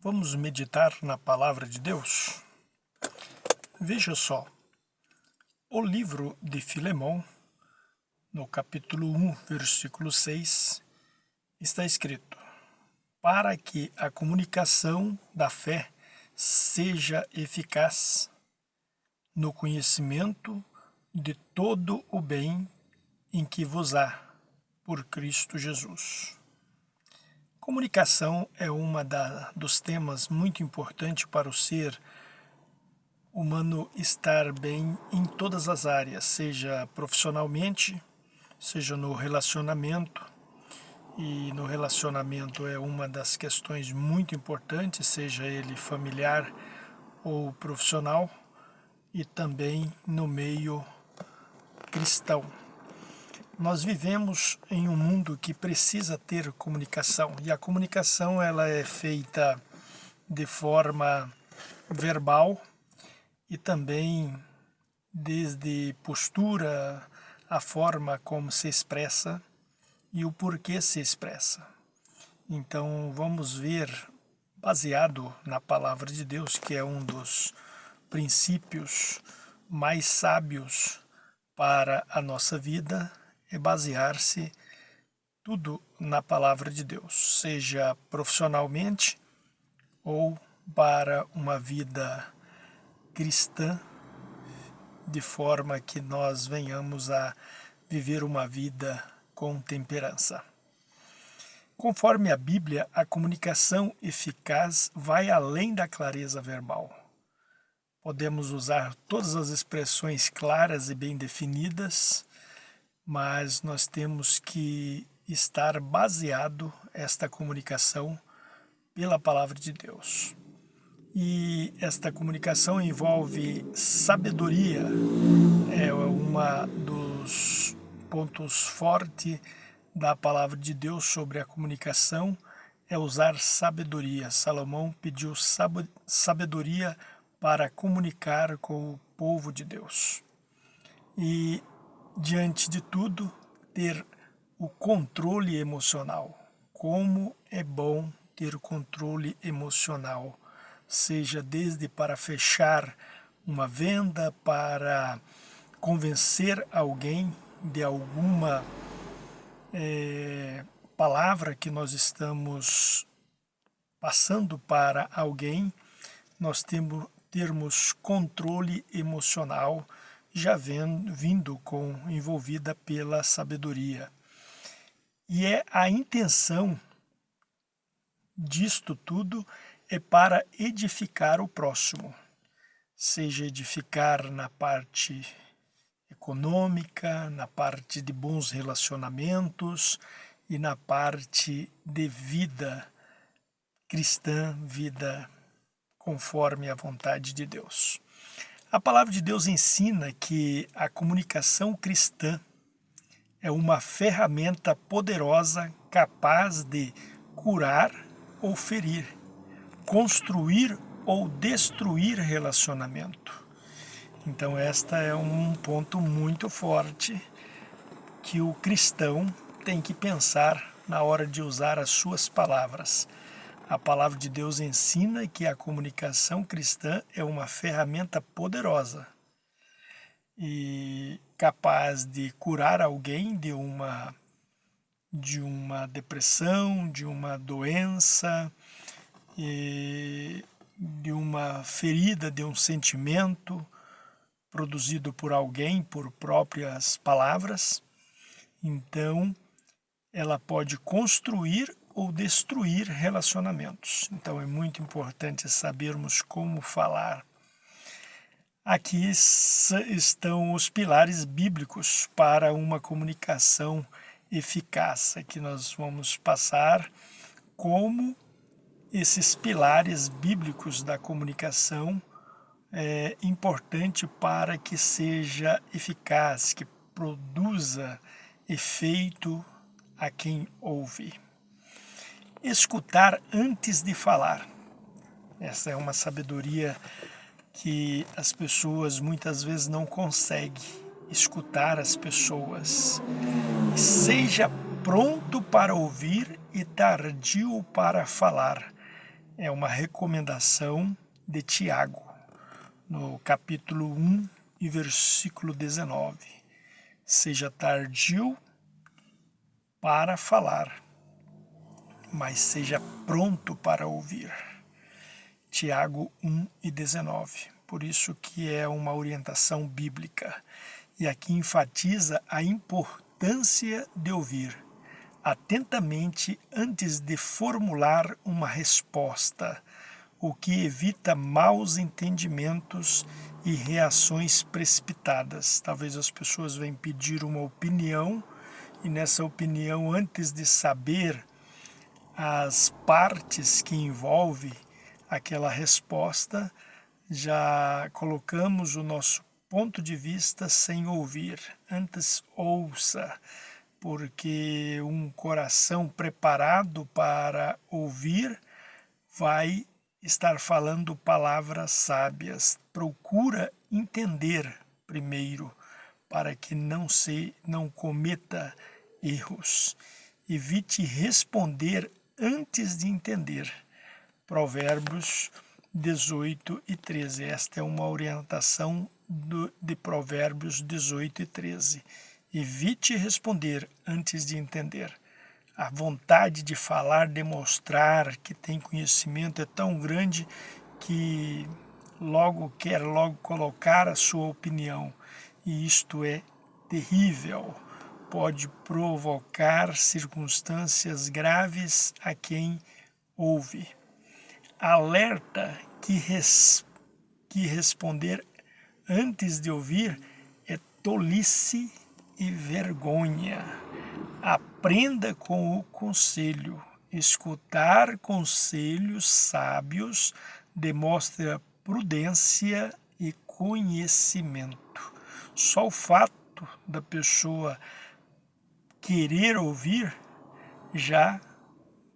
Vamos meditar na palavra de Deus? Veja só, o livro de Filemão, no capítulo 1, versículo 6, está escrito: para que a comunicação da fé seja eficaz no conhecimento de todo o bem em que vos há por Cristo Jesus. Comunicação é dos temas muito importantes para o ser humano estar bem em todas as áreas, seja profissionalmente, seja no relacionamento. E no relacionamento é uma das questões muito importantes, seja ele familiar ou profissional, e também no meio cristão. Nós vivemos em um mundo que precisa ter comunicação, e a comunicação ela é feita de forma verbal e também desde postura, a forma como se expressa e o porquê se expressa. Então vamos ver, baseado na palavra de Deus, que é um dos princípios mais sábios para a nossa vida, é basear-se tudo na palavra de Deus, seja profissionalmente ou para uma vida cristã, de forma que nós venhamos a viver uma vida com temperança. Conforme a Bíblia, a comunicação eficaz vai além da clareza verbal. Podemos usar todas as expressões claras e bem definidas, mas nós temos que estar baseado esta comunicação pela palavra de Deus. E esta comunicação envolve sabedoria, é uma dos pontos fortes da palavra de Deus sobre a comunicação, é usar sabedoria. Salomão pediu sabedoria para comunicar com o povo de Deus. E diante de tudo, ter o controle emocional. Como é bom ter controle emocional, seja desde para fechar uma venda, para convencer alguém de alguma palavra que nós estamos passando para alguém, nós termos controle emocional, já vindo envolvida pela sabedoria. E a intenção disto tudo é para edificar o próximo, seja edificar na parte econômica, na parte de bons relacionamentos e na parte de vida cristã, vida conforme a vontade de Deus. A palavra de Deus ensina que a comunicação cristã é uma ferramenta poderosa capaz de curar ou ferir, construir ou destruir relacionamento. Então esta é um ponto muito forte que o cristão tem que pensar na hora de usar as suas palavras. A palavra de Deus ensina que a comunicação cristã é uma ferramenta poderosa e capaz de curar alguém de uma depressão, de uma doença, de uma ferida, de um sentimento produzido por alguém, por próprias palavras. Então, ela pode construir ou destruir relacionamentos. Então é muito importante sabermos como falar. Aqui estão os pilares bíblicos para uma comunicação eficaz. Aqui nós vamos passar como esses pilares bíblicos da comunicação é importante para que seja eficaz, que produza efeito a quem ouve. Escutar antes de falar. Essa é uma sabedoria que as pessoas muitas vezes não conseguem escutar as pessoas. Seja pronto para ouvir e tardio para falar. é uma recomendação de Tiago, no capítulo 1 e versículo 19. Seja tardio para falar, mas seja pronto para ouvir. Tiago 1 e 19. Por isso que é uma orientação bíblica. E aqui enfatiza a importância de ouvir atentamente antes de formular uma resposta, o que evita maus entendimentos e reações precipitadas. Talvez as pessoas venham pedir uma opinião e nessa opinião, antes de saber as partes que envolve aquela resposta, já colocamos o nosso ponto de vista sem ouvir. Antes ouça, porque um coração preparado para ouvir vai estar falando palavras sábias. Procura entender primeiro, para que não cometa erros. Evite responder antes de entender. Provérbios 18 e 13. Esta é uma orientação de Provérbios 18 e 13. Evite responder antes de entender. A vontade de falar, demonstrar que tem conhecimento é tão grande que quer colocar a sua opinião. E isto é terrível. Pode provocar circunstâncias graves a quem ouve. Alerta que responder antes de ouvir é tolice e vergonha. Aprenda com o conselho. Escutar conselhos sábios demonstra prudência e conhecimento. Só o fato da pessoa querer ouvir já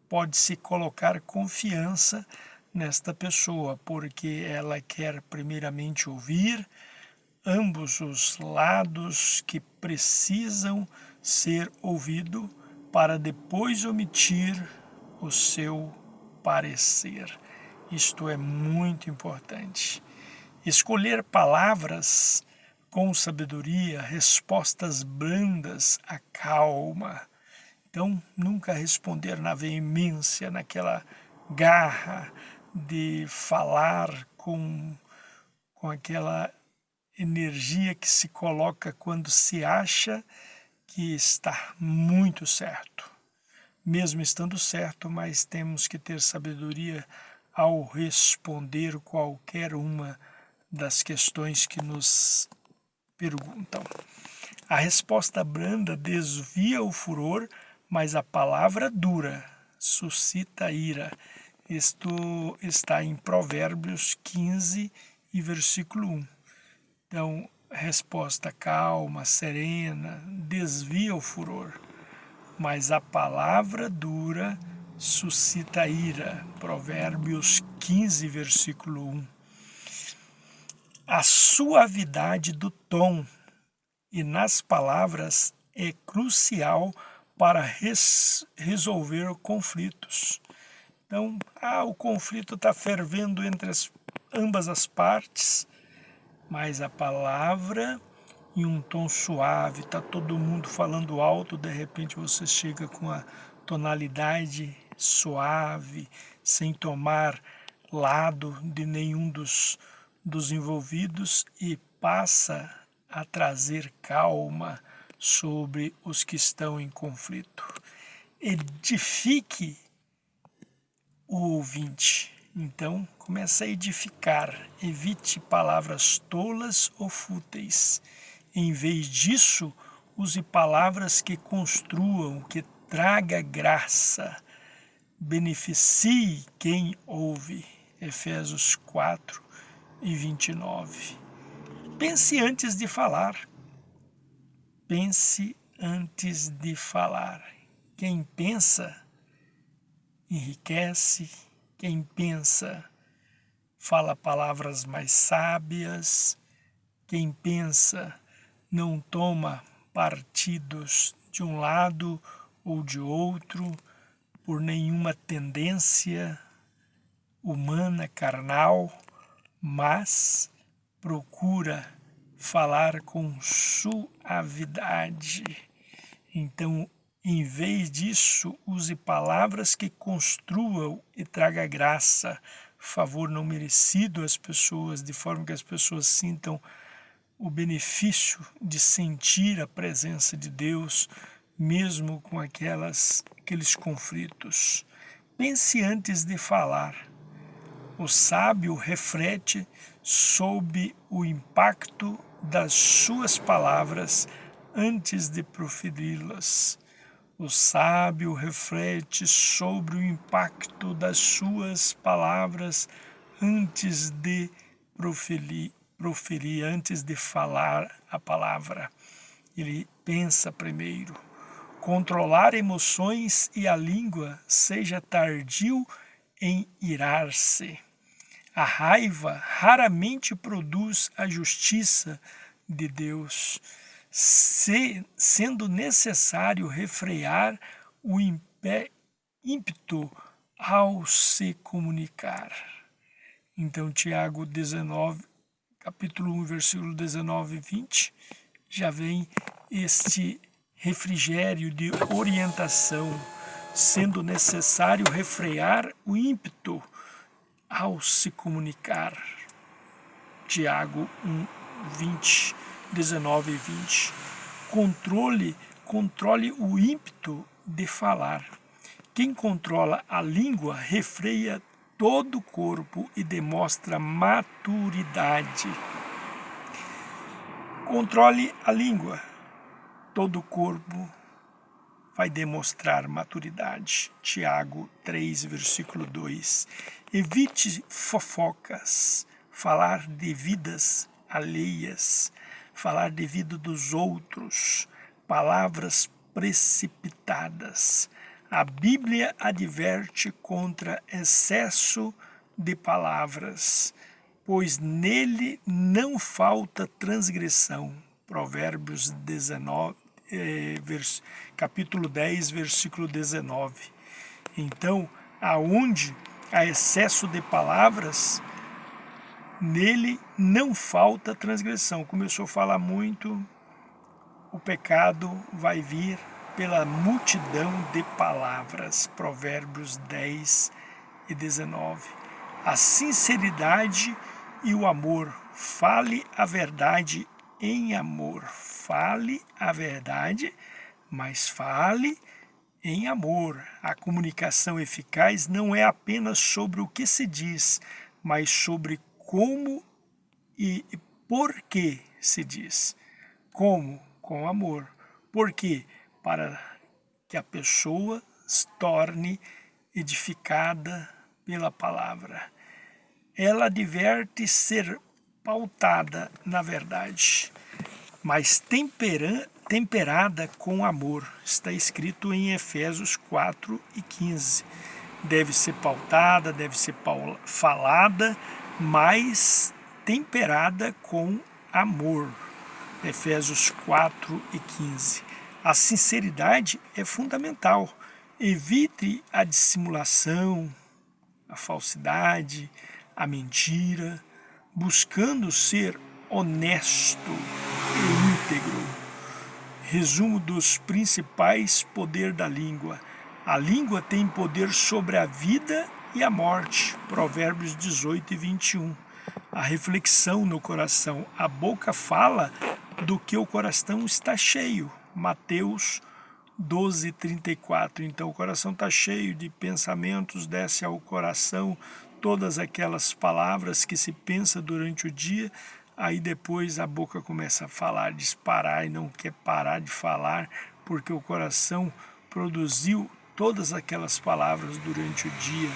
pode-se colocar confiança nesta pessoa, porque ela quer primeiramente ouvir ambos os lados que precisam ser ouvidos para depois omitir o seu parecer. Isto é muito importante. Escolher palavras com sabedoria, respostas brandas, acalma. Então, nunca responder na veemência, naquela garra de falar com aquela energia que se coloca quando se acha que está muito certo. Mesmo estando certo, mas temos que ter sabedoria ao responder qualquer uma das questões que nos perguntam. A resposta branda desvia o furor, mas a palavra dura suscita ira. Isto está em Provérbios 15 e versículo 1. Então, resposta calma, serena, desvia o furor, mas a palavra dura suscita ira. Provérbios 15, versículo 1. A suavidade do tom e nas palavras é crucial para resolver conflitos. Então, o conflito está fervendo entre ambas as partes, mas a palavra em um tom suave, está todo mundo falando alto, de repente você chega com a tonalidade suave, sem tomar lado de nenhum dos envolvidos e passa a trazer calma sobre os que estão em conflito. Edifique o ouvinte. Então, comece a edificar. Evite palavras tolas ou fúteis. Em vez disso, use palavras que construam, que traga graça. Beneficie quem ouve. Efésios 4 e 29. Pense antes de falar. Pense antes de falar. Quem pensa enriquece. Quem pensa fala palavras mais sábias. Quem pensa não toma partidos de um lado ou de outro por nenhuma tendência humana, carnal, mas procura falar com suavidade. Então, em vez disso, use palavras que construam e traga graça, favor não merecido às pessoas, de forma que as pessoas sintam o benefício de sentir a presença de Deus, mesmo com aqueles conflitos. Pense antes de falar. O sábio reflete sobre o impacto das suas palavras antes de proferi-las. O sábio reflete sobre o impacto das suas palavras antes de proferir, antes de falar a palavra. Ele pensa primeiro. Controlar emoções e a língua, seja tardio em irar-se. A raiva raramente produz a justiça de Deus, sendo necessário refrear o ímpeto ao se comunicar. Então, Tiago 19, capítulo 1, versículo 19 e 20, já vem este refrigério de orientação, sendo necessário refrear o ímpeto ao se comunicar. Tiago 1, 20, 19 e 20. Controle o ímpeto de falar. Quem controla a língua refreia todo o corpo e demonstra maturidade. Controle a língua. Todo o corpo vai demonstrar maturidade. Tiago 3, versículo 2. Evite fofocas, falar de vidas alheias, falar de vida dos outros, palavras precipitadas. A Bíblia adverte contra excesso de palavras, pois nele não falta transgressão. Provérbios 19, capítulo 10, versículo 19. Então, aonde há excesso de palavras, nele não falta transgressão. Começou a falar muito, o pecado vai vir pela multidão de palavras. Provérbios 10 e 19. A sinceridade e o amor. Fale a verdade em amor. Fale a verdade, mas fale em amor. A comunicação eficaz não é apenas sobre o que se diz, mas sobre como e por que se diz. Como? Com amor. Por quê? Para que a pessoa se torne edificada pela palavra. Ela adverte ser pautada na verdade, mas temperada com amor. Está escrito em Efésios 4 e 15. Deve ser pautada, deve ser falada, mas temperada com amor. Efésios 4 e 15. A sinceridade é fundamental. Evite a dissimulação, a falsidade, a mentira, buscando ser honesto e íntegro. Resumo dos principais poderes da língua. A língua tem poder sobre a vida e a morte. Provérbios 18 e 21. A reflexão no coração. A boca fala do que o coração está cheio. Mateus 12, 34. Então o coração está cheio de pensamentos, desce ao coração todas aquelas palavras que se pensa durante o dia, aí depois a boca começa a falar, disparar e não quer parar de falar, porque o coração produziu todas aquelas palavras durante o dia.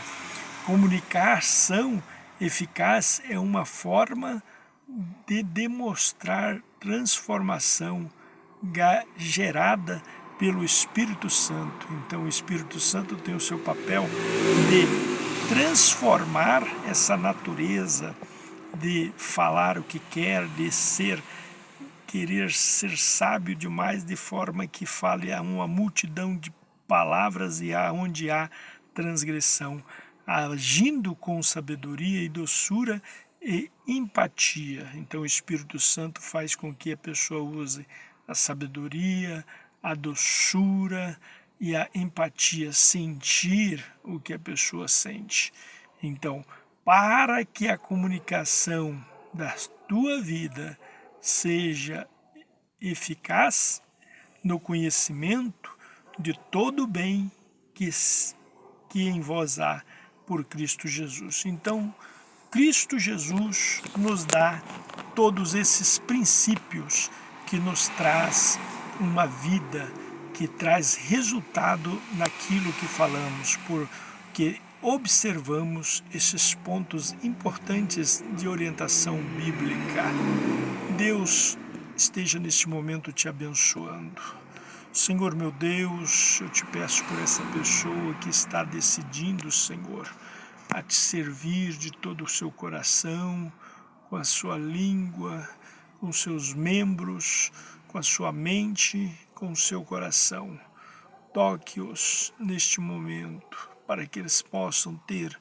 Comunicação eficaz é uma forma de demonstrar transformação gerada pelo Espírito Santo. Então o Espírito Santo tem o seu papel de transformar essa natureza, de falar o que quer, de querer ser sábio demais, de forma que fale a uma multidão de palavras e onde há transgressão. agindo com sabedoria e doçura e empatia. Então o Espírito Santo faz com que a pessoa use a sabedoria, a doçura e a empatia, sentir o que a pessoa sente. Então, para que a comunicação da tua vida seja eficaz no conhecimento de todo o bem que em vós há por Cristo Jesus. Então, Cristo Jesus nos dá todos esses princípios que nos traz uma vida que traz resultado naquilo que falamos, porque observamos esses pontos importantes de orientação bíblica. Deus esteja neste momento te abençoando. Senhor meu Deus, eu te peço por essa pessoa que está decidindo, Senhor, a te servir de todo o seu coração, com a sua língua, com seus membros, com a sua mente, com o seu coração. Toque-os neste momento, para que eles possam ter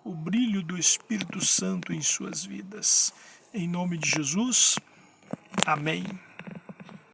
o brilho do Espírito Santo em suas vidas. Em nome de Jesus, amém.